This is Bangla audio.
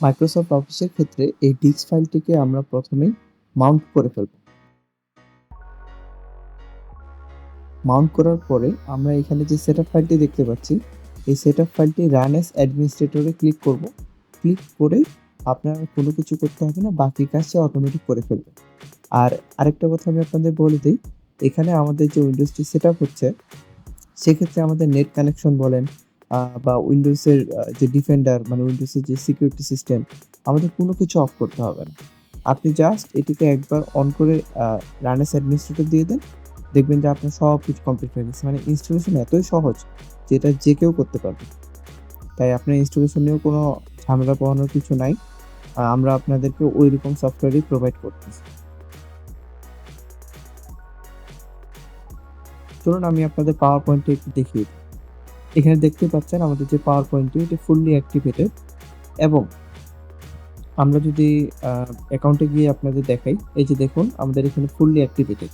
মাইক্রোসফট অফিসের ক্ষেত্রে এই ডিস্ক ফাইলটিকে আমরা প্রথমেই মাউন্ট করে ফেলব। মাউন্ট করার পরে আমরা এখানে যে সেটআপ ফাইলটি দেখতে পাচ্ছি, এই সেটআপ ফাইলটি রান অ্যাজ অ্যাডমিনিস্ট্রেটরে ক্লিক করব। ক্লিক করে আপনার কোনো কিছু করতে হবে না, বাকি কাজ সে অটোমেটিক করে ফেলবে। আর আরেকটা কথা আমি আপনাদের বলে দেই, এখানে আমাদের যে উইন্ডোজটি সেটআপ হচ্ছে, সেক্ষেত্রে আমাদের নেট কানেকশন বলেন বা উইন্ডোজের যে ডিফেন্ডার মানে উইন্ডোজের যে সিকিউরিটি সিস্টেম, আমাদের কোনো কিছু অফ করতে হবে না। আপনি জাস্ট এটিকে একবার অন করে রান অ্যাজ অ্যাডমিনিস্ট্রেটর দিয়ে দেন। দেখবেন যে আপনার সবকিছু কমপ্লিট হয়ে গেছে। মানে ইনস্টলেশন এতই সহজ যে এটা যে কেউ করতে পারবে। তাই আপনার ইনস্টলেশন নিয়েও কোনো ঝামেলা পোহানোর কিছু নাই। আমরা আপনাদেরকে ঐরকম সফটওয়্যারই প্রোভাইড করতেছি। চলুন আমি আপনাদের পাওয়ার পয়েন্টে একটু দেখিয়ে দিই। এখানে দেখতে পাচ্ছেন আমাদের যে পাওয়ার পয়েন্টটি এটি ফুললি অ্যাক্টিভেটেড এবং আমরা যদি অ্যাকাউন্টে গিয়ে আপনাদের দেখাই, এই যে দেখুন আমাদের এখানে ফুললি অ্যাক্টিভেটেড।